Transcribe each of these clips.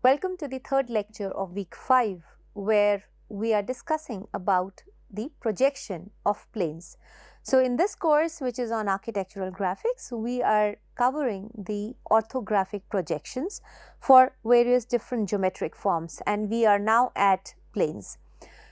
Welcome to the third lecture of week 5, where we are discussing about the projection of planes. So in this course, which is on architectural graphics, we are covering the orthographic projections for various different geometric forms, and we are now at planes.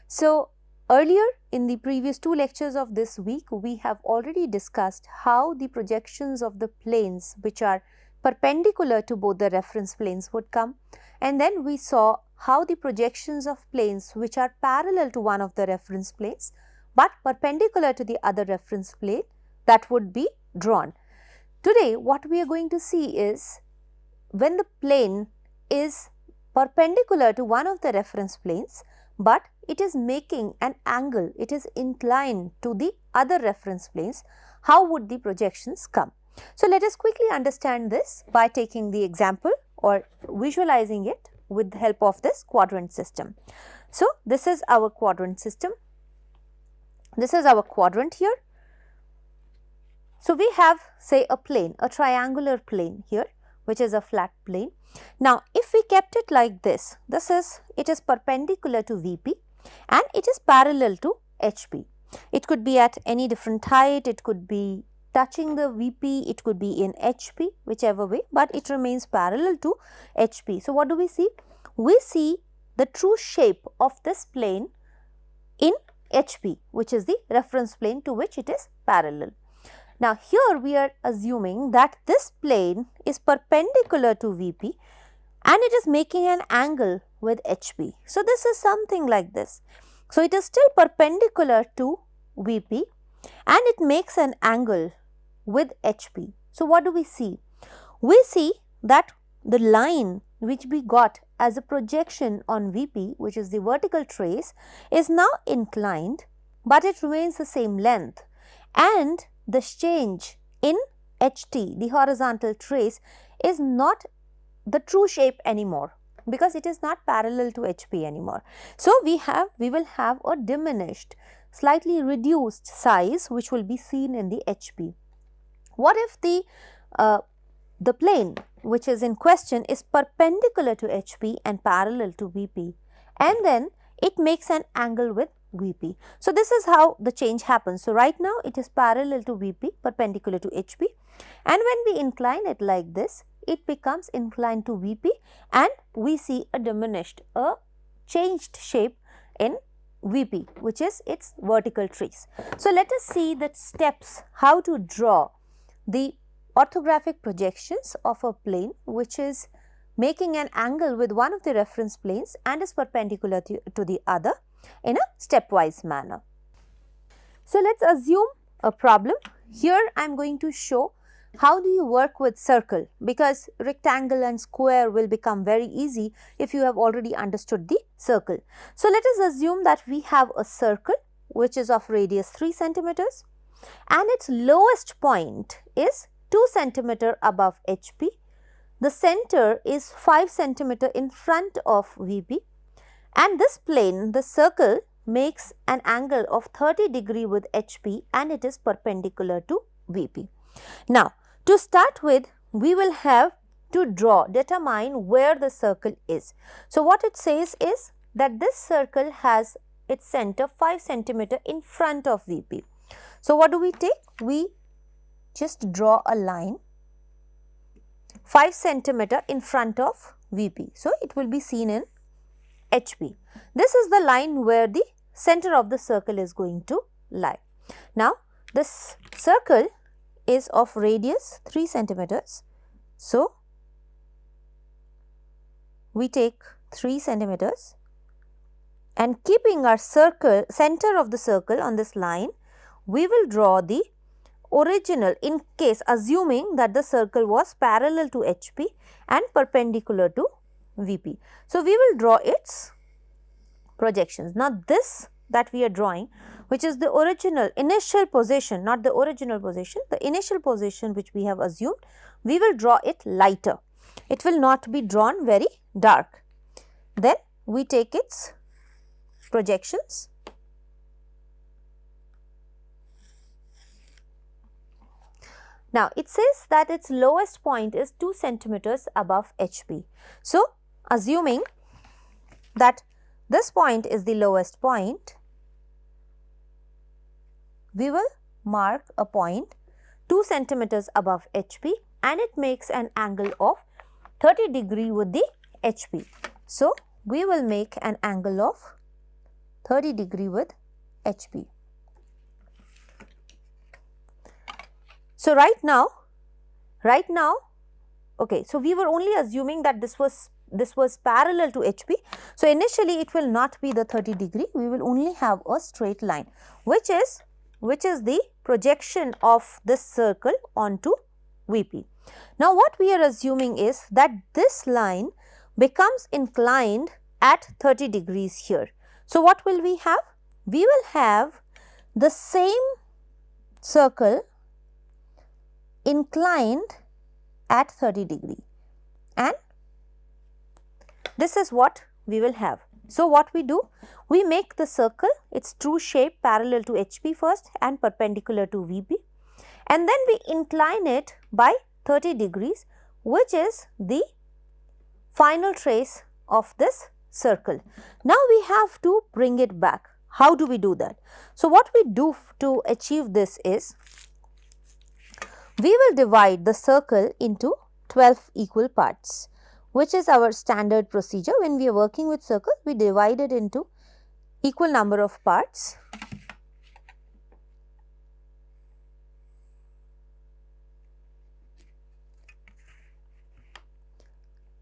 So earlier in the previous 2 lectures of this week, we have already discussed how the projections of the planes which are perpendicular to both the reference planes would come, and then we saw how the projections of planes which are parallel to one of the reference planes but perpendicular to the other reference plane that would be drawn. Today what we are going to see is when the plane is perpendicular to one of the reference planes but it is making an angle, it is inclined to the other reference planes, how would the projections come? So let us quickly understand this by taking the example or visualizing it with the help of this quadrant system. So this is our quadrant system. This is our quadrant here. So we have, say, a plane, a triangular plane here, which is a flat plane. Now if we kept it like this, it is perpendicular to VP and it is parallel to HP. It could be at any different height, it could be touching the VP, it could be in HP, whichever way, but it remains parallel to HP. So what do we see? We see the true shape of this plane in HP, which is the reference plane to which it is parallel. Now here we are assuming that this plane is perpendicular to VP and it is making an angle with HP. So this is something like this. So it is still perpendicular to VP and it makes an angle with HP. So what do we see? We see that the line which we got as a projection on VP, which is the vertical trace, is now inclined, but it remains the same length, and the change in HT, the horizontal trace, is not the true shape anymore because it is not parallel to HP anymore. So we will have a diminished, slightly reduced size which will be seen in the HP. What if the plane which is in question is perpendicular to HP and parallel to VP, and then it makes an angle with VP? So this is how the change happens. So right now it is parallel to VP, perpendicular to HP, and when we incline it like this, it becomes inclined to VP and we see a changed shape in VP, which is its vertical trace. So let us see the steps how to draw the orthographic projections of a plane which is making an angle with one of the reference planes and is perpendicular to the other in a stepwise manner. So let us assume a problem. Here I am going to show how do you work with circle, because rectangle and square will become very easy if you have already understood the circle. So let us assume that we have a circle which is of radius 3 centimeters and its lowest point is 2 centimeter above HP. The center is 5 centimeter in front of VP, and this plane, the circle, makes an angle of 30 degree with HP and it is perpendicular to VP. Now to start with, we will have to determine where the circle is. So what it says is that this circle has its center 5 centimeter in front of VP. So what do we take? We just draw a line 5 centimeter in front of VP. So it will be seen in HP. This is the line where the center of the circle is going to lie. Now this circle is of radius 3 centimeters. So we take 3 centimeters and keeping our center of the circle on this line, we will draw the original, in case assuming that the circle was parallel to HP and perpendicular to VP. So we will draw its projections. Now this that we are drawing, which is the original initial position, not the original position, the initial position which we have assumed, we will draw it lighter. It will not be drawn very dark. Then we take its projections. Now it says that its lowest point is 2 centimeters above HP. So assuming that this point is the lowest point, we will mark a point 2 centimeters above HP and it makes an angle of 30 degree with the HP. So, we will make an angle of 30 degree with HP. So, right now, okay, so we were only assuming that this was parallel to HP. So, initially it will not be the 30 degree, we will only have a straight line, which is the projection of this circle onto VP. Now, what we are assuming is that this line becomes inclined at 30 degrees here. So, what will we have? We will have the same circle inclined at 30 degree, and this is what we will have. So, what we do? We make the circle its true shape parallel to HP first and perpendicular to VP, and then we incline it by 30 degrees, which is the final trace of this circle. Now, we have to bring it back. How do we do that? So, what we do to achieve this is, we will divide the circle into 12 equal parts, which is our standard procedure. When we are working with circle, we divide it into equal number of parts.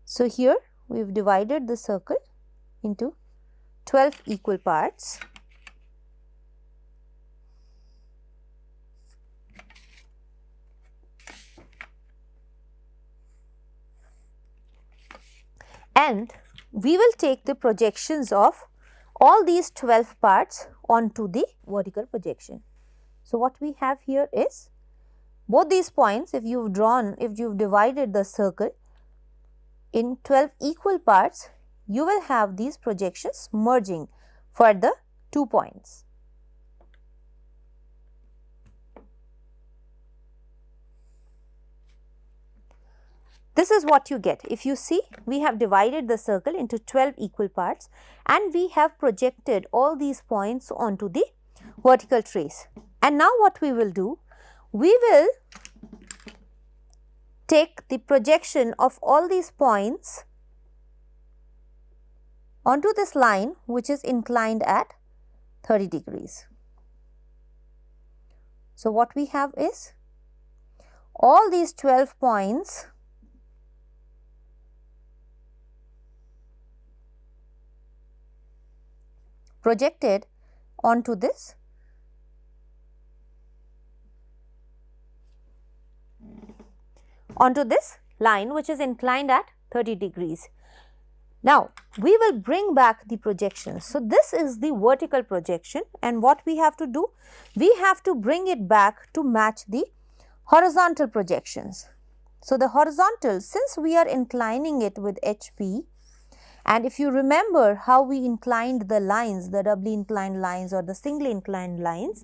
So, here we have divided the circle into 12 equal parts. And we will take the projections of all these 12 parts onto the vertical projection. So, what we have here is both these points, if you have divided the circle in 12 equal parts, you will have these projections merging for the 2 points. This is what you get. If you see, we have divided the circle into 12 equal parts and we have projected all these points onto the vertical trace. And now what we will do? We will take the projection of all these points onto this line, which is inclined at 30 degrees. So, what we have is all these 12 points projected onto this line, which is inclined at 30 degrees. Now, we will bring back the projections. So, this is the vertical projection, and what we have to do? We have to bring it back to match the horizontal projections. So, the horizontal, since we are inclining it with HP, and if you remember how we inclined the lines, the doubly inclined lines or the singly inclined lines,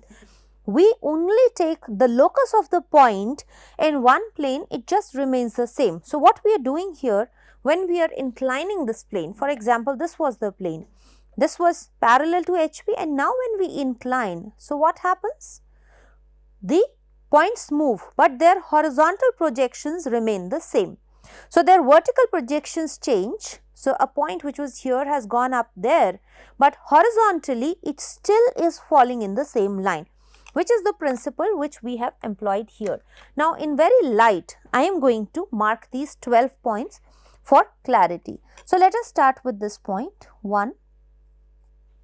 we only take the locus of the point in one plane, it just remains the same. So, what we are doing here, when we are inclining this plane, for example, this was the plane, this was parallel to HP, and now when we incline, so what happens? The points move, but their horizontal projections remain the same. So, their vertical projections change. So, a point which was here has gone up there, but horizontally it still is falling in the same line, which is the principle which we have employed here. Now, in very light, I am going to mark these 12 points for clarity. So, let us start with this point 1,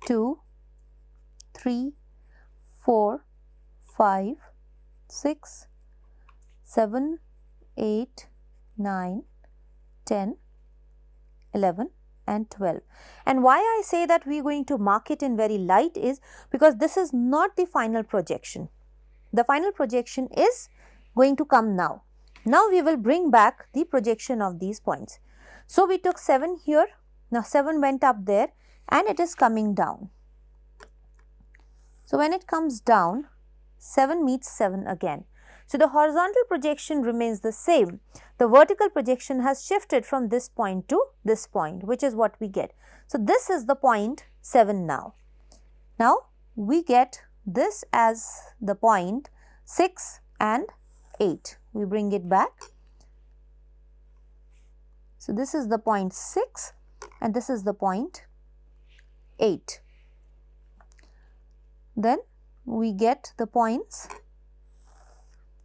2, 3, 4, 5, 6, 7, 8, 9, 10, 11 and 12. And why I say that we are going to mark it in very light is because this is not the final projection. The final projection is going to come now. Now, we will bring back the projection of these points. So, we took 7 here, now 7 went up there and it is coming down. So, when it comes down, 7 meets 7 again. So, the horizontal projection remains the same. The vertical projection has shifted from this point to this point, which is what we get. So, this is the point 7 now. Now, we get this as the point 6 and 8. We bring it back. So, this is the point 6 and this is the point 8. Then we get the points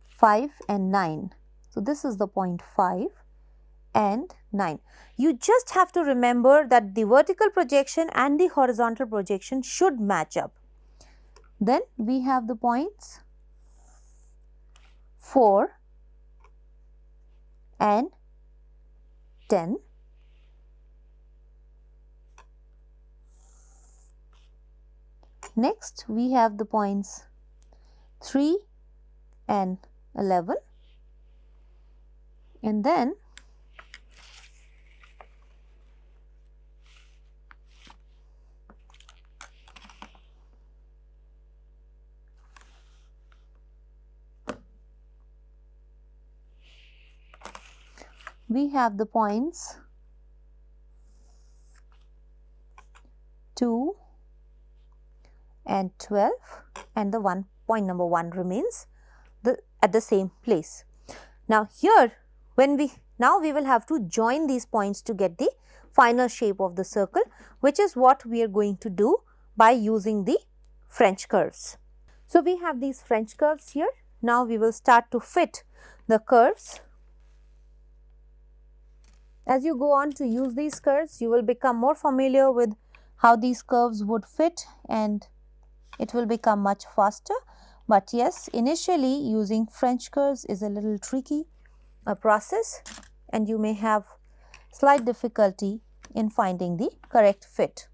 5 and 9. So, this is the point 5 and 9. You just have to remember that the vertical projection and the horizontal projection should match up. Then we have the points 4 and 10. Next, we have the points 3 and 11, and then we have the points 2 and 12, and the point number 1 remains at the same place. Now, here now we will have to join these points to get the final shape of the circle, which is what we are going to do by using the French curves. So, we have these French curves here. Now, we will start to fit the curves. As you go on to use these curves, you will become more familiar with how these curves would fit, and it will become much faster. But yes, initially using French curves is a little tricky process, and you may have slight difficulty in finding the correct fit.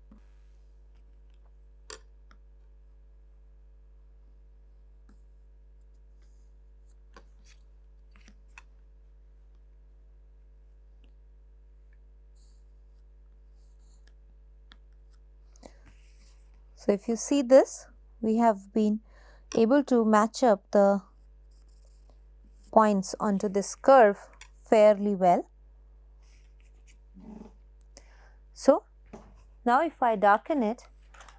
So, if you see this, we have been able to match up the points onto this curve fairly well. So, now if I darken it,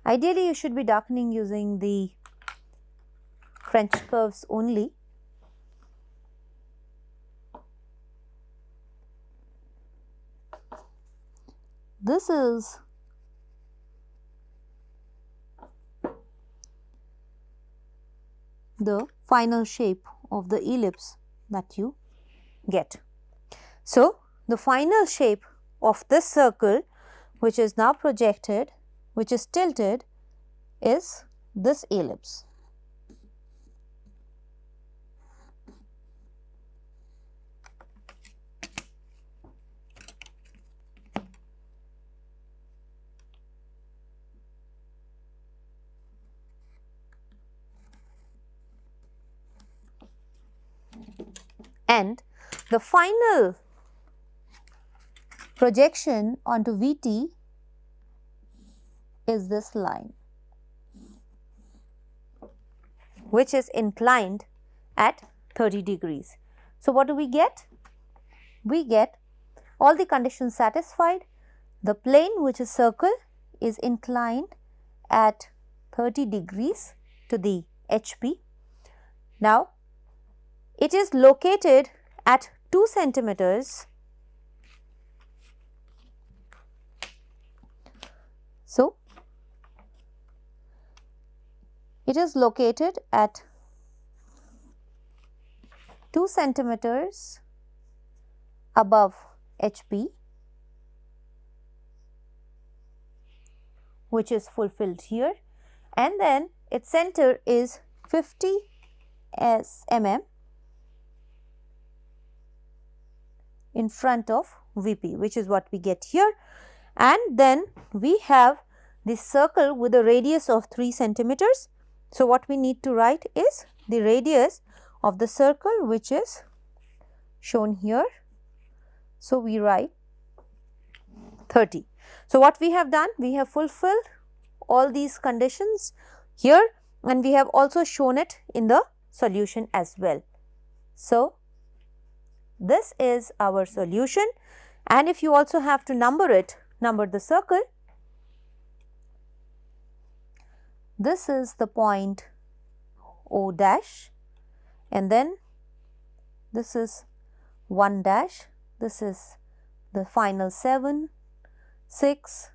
ideally you should be darkening using the French curves only. This is the final shape of the ellipse that you get. So, the final shape of this circle, which is now projected, which is tilted, is this ellipse. And the final projection onto VT is this line, which is inclined at 30 degrees. So, what do we get? We get all the conditions satisfied. The plane, which is circle, is inclined at 30 degrees to the HP. Now, it is located at 2 centimeters. So, it is located at 2 centimeters above HP, which is fulfilled here, and then its center is 50 mm in front of VP, which is what we get here. And then we have this circle with a radius of 3 centimeters. So, what we need to write is the radius of the circle, which is shown here. So, we write 30. So, what we have done? We have fulfilled all these conditions here, and we have also shown it in the solution as well. So, this is our solution, and if you also have to number it, number the circle. This is the point O dash, and then this is 1 dash, this is the final 7, 6,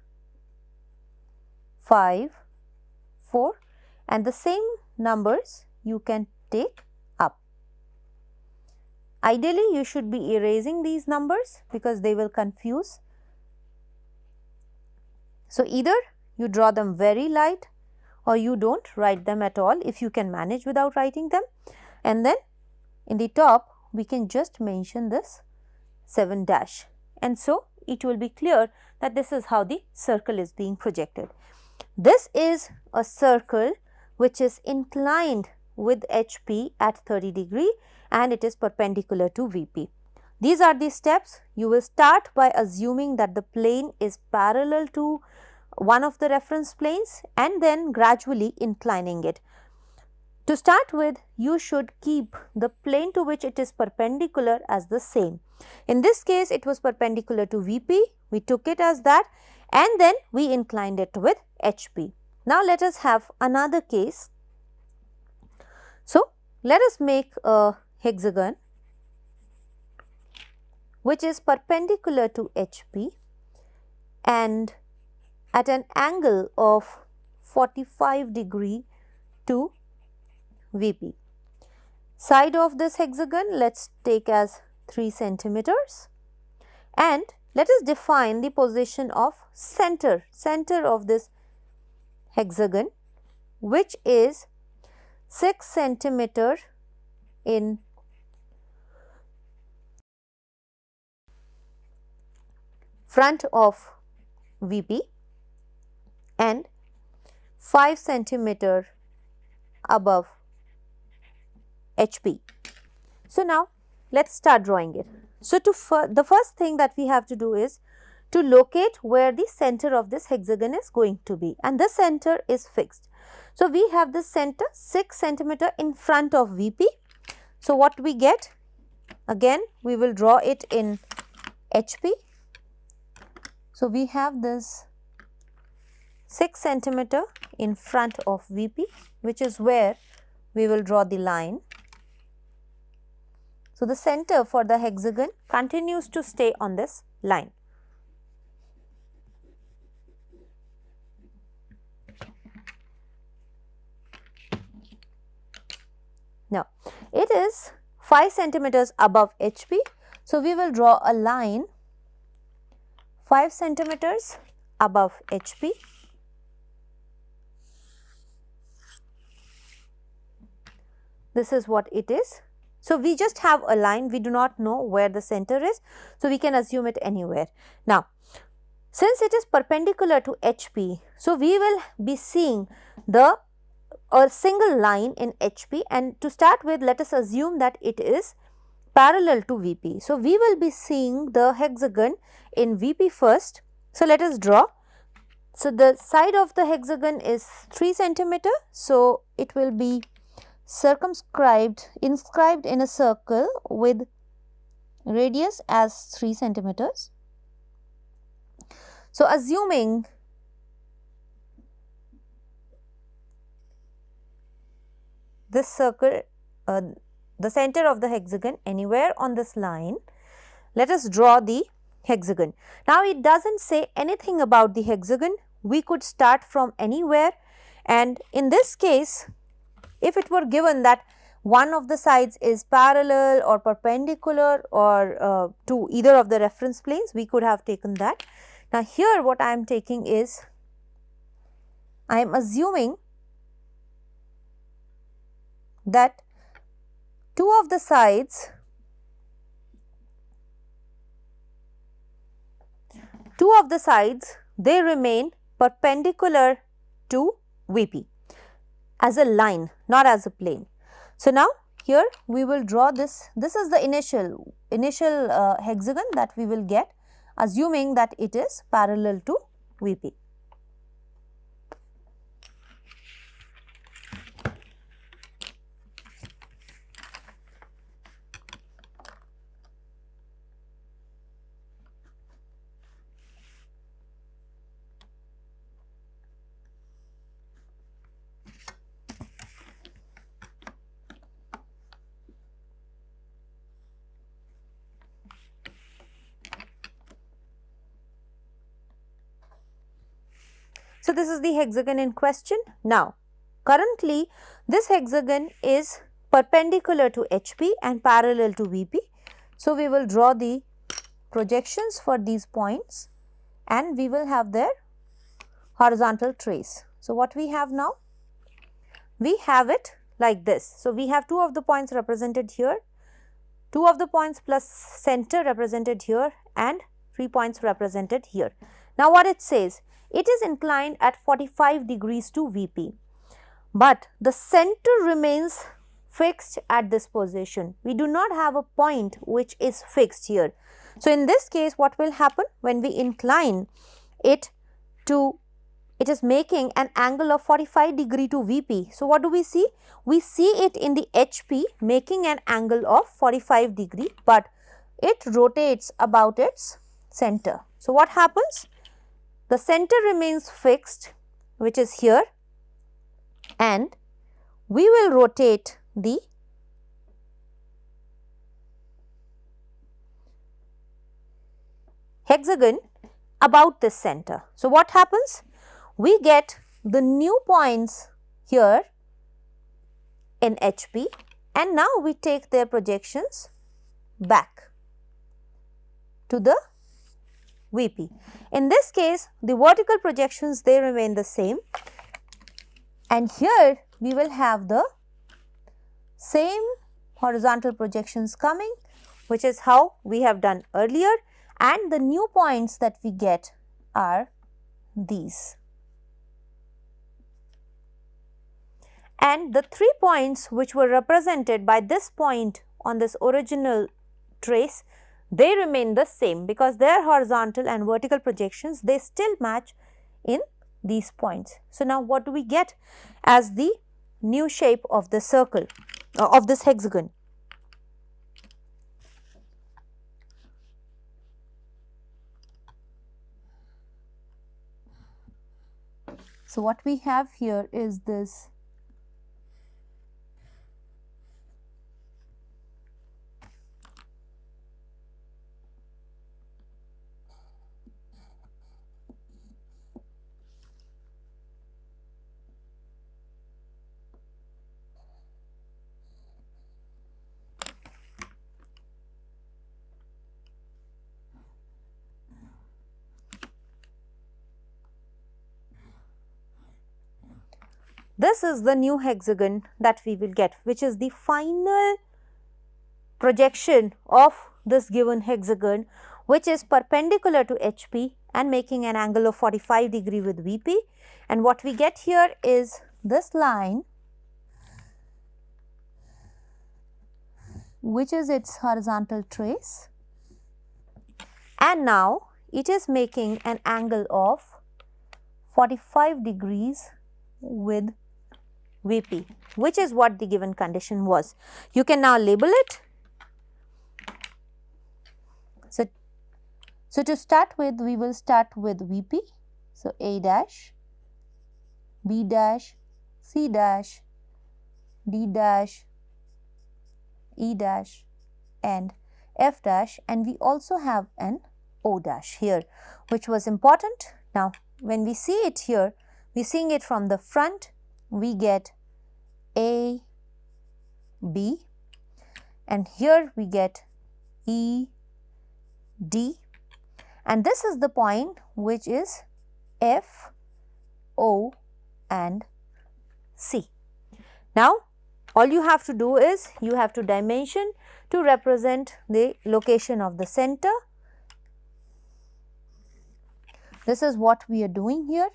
5, 4, and the same numbers you can take up. Ideally, you should be erasing these numbers because they will confuse. So, either you draw them very light or you don't write them at all if you can manage without writing them, and then in the top we can just mention this 7 dash, and so it will be clear that this is how the circle is being projected. This is a circle which is inclined with HP at 30 degree and it is perpendicular to VP. These are the steps. You will start by assuming that the plane is parallel to one of the reference planes and then gradually inclining it. To start with, you should keep the plane to which it is perpendicular as the same. In this case, it was perpendicular to VP. We took it as that and then we inclined it with HP. Now, let us have another case. So, let us make a hexagon which is perpendicular to HP and at an angle of 45 degree to VP. Side of this hexagon let us take as 3 centimeters, and let us define the position of center of this hexagon, which is 6 centimeter in front of VP and 5 centimeter above HP. So, now let us start drawing it. So, the first thing that we have to do is to locate where the center of this hexagon is going to be, and the center is fixed. So, we have the center 6 centimeter in front of VP. So, what we get? Again, we will draw it in HP. So, we have this 6 centimeter in front of VP, which is where we will draw the line. So, the center for the hexagon continues to stay on this line. Now, it is 5 centimeters above HP. So, we will draw a line 5 centimeters above HP. This is what it is. So, we just have a line, we do not know where the center is. So, we can assume it anywhere. Now, since it is perpendicular to HP, so we will be seeing a single line in HP, and to start with, let us assume that it is parallel to VP. So, we will be seeing the hexagon in VP first. So, let us draw. So, the side of the hexagon is 3 centimeter. So, it will be inscribed in a circle with radius as 3 centimeters. So, assuming this circle, the center of the hexagon anywhere on this line, let us draw the hexagon. Now, it does not say anything about the hexagon. We could start from anywhere, and in this case, if it were given that one of the sides is parallel or perpendicular or to either of the reference planes, we could have taken that. Now, here what I am taking is, I am assuming that two of the sides they remain perpendicular to VP as a line, not as a plane. So, now here we will draw this. This is the initial hexagon that we will get, assuming that it is parallel to VP. So this is the hexagon in question. Now, currently this hexagon is perpendicular to HP and parallel to VP. So we will draw the projections for these points and we will have their horizontal trace. So what we have now? We have it like this. So we have 2 of the points represented here, 2 of the points plus center represented here and 3 points represented here. Now what it says? It is inclined at 45 degrees to VP, but the center remains fixed at this position. We do not have a point which is fixed here. So in this case, what will happen when we incline it to, it is making an angle of 45 degree to VP. So what do we see? We see it in the HP making an angle of 45 degree, but it rotates about its center. So what happens? The center remains fixed, which is here, and we will rotate the hexagon about this center. So what happens? We get the new points here in HP and now we take their projections back to the VP. In this case, the vertical projections, they remain the same, and here we will have the same horizontal projections coming, which is how we have done earlier, and the new points that we get are these. And the 3 points which were represented by this point on this original trace, they remain the same because their horizontal and vertical projections, they still match in these points. So now what do we get as the new shape of the circle, of this hexagon? So what we have here is this This is the new hexagon that we will get, which is the final projection of this given hexagon, which is perpendicular to HP and making an angle of 45 degree with VP. And what we get here is this line, which is its horizontal trace, and now it is making an angle of 45 degrees with VP, which is what the given condition was. You can now label it. So to start with, we will start with VP. So A dash, B dash, C dash, D dash, E dash and F dash, and we also have an O dash here, which was important. Now when we see it here, we seeing it from the front, we get A, B, and here we get E, D, and this is the point which is F, O and C. Now all you have to do is you have to dimension to represent the location of the center. This is what we are doing here.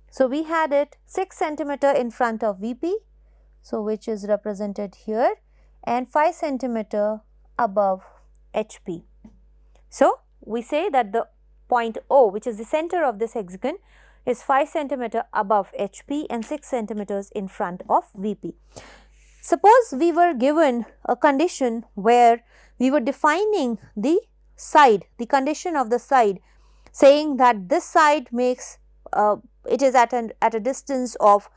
So we had it 6 centimeter in front of VP, so which is represented here, and 5 centimeter above HP. So we say that the point O, which is the center of this hexagon, is 5 centimeter above HP and 6 centimeters in front of VP. Suppose we were given a condition where we were defining the side, the condition of the side, saying that this side makes it is at a distance of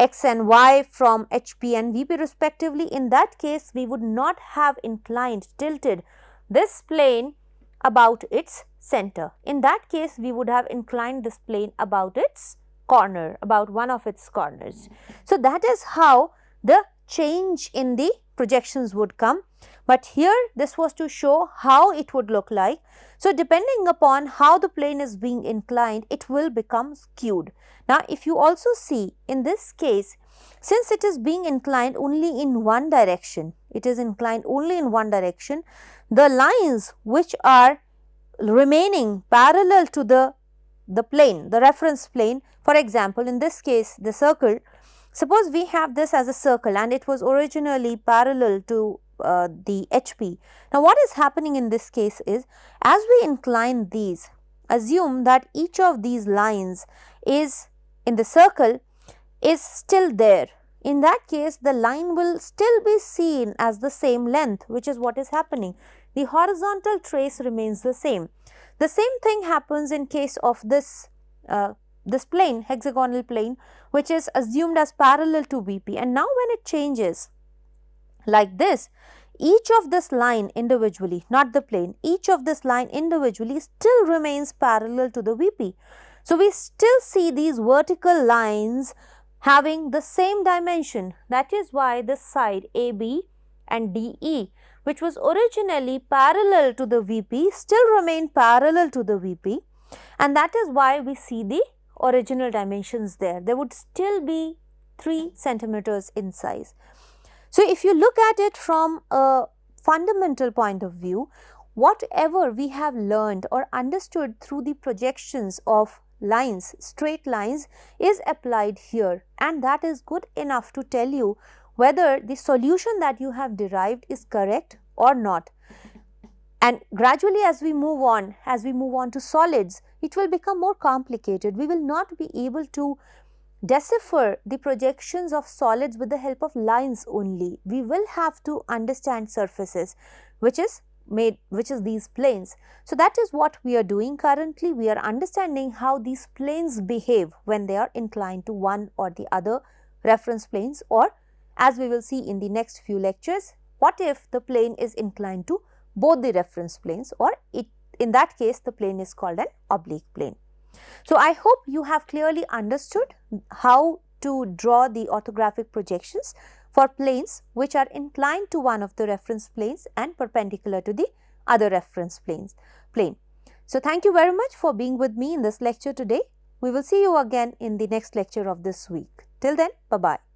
x and y from HP and VP respectively. In that case, we would not have inclined, tilted this plane about its center. In that case, we would have inclined this plane about its corner, about one of its corners. So, that is how the change in the projections would come, but here this was to show how it would look like. So, depending upon how the plane is being inclined, it will become skewed. Now, if you also see in this case, since it is being inclined only in one direction, it is inclined only in one direction, the lines which are remaining parallel to the plane, the reference plane, for example, in this case the circle, suppose we have this as a circle and it was originally parallel to the HP. Now, what is happening in this case is, as we incline these, assume that each of these lines is in the circle is still there. In that case, the line will still be seen as the same length, which is what is happening. The horizontal trace remains the same. The same thing happens in case of this plane, hexagonal plane, which is assumed as parallel to VP, and now when it changes like this, each of this line individually, not the plane, each of this line individually still remains parallel to the VP. So, we still see these vertical lines having the same dimension. That is why this side AB and DE, which was originally parallel to the VP, still remain parallel to the VP, and that is why we see the original dimensions there. They would still be 3 centimeters in size. So, if you look at it from a fundamental point of view, whatever we have learned or understood through the projections of lines, straight lines, is applied here, and that is good enough to tell you whether the solution that you have derived is correct or not. And gradually, as we move on to solids, it will become more complicated. We will not be able to decipher the projections of solids with the help of lines only. We will have to understand surfaces, which is these planes. So, that is what we are doing currently. We are understanding how these planes behave when they are inclined to one or the other reference planes, or as we will see in the next few lectures, what if the plane is inclined to both the reference planes, or in that case the plane is called an oblique plane. So, I hope you have clearly understood how to draw the orthographic projections for planes which are inclined to one of the reference planes and perpendicular to the other reference plane. So, thank you very much for being with me in this lecture today. We will see you again in the next lecture of this week. Till then, bye-bye.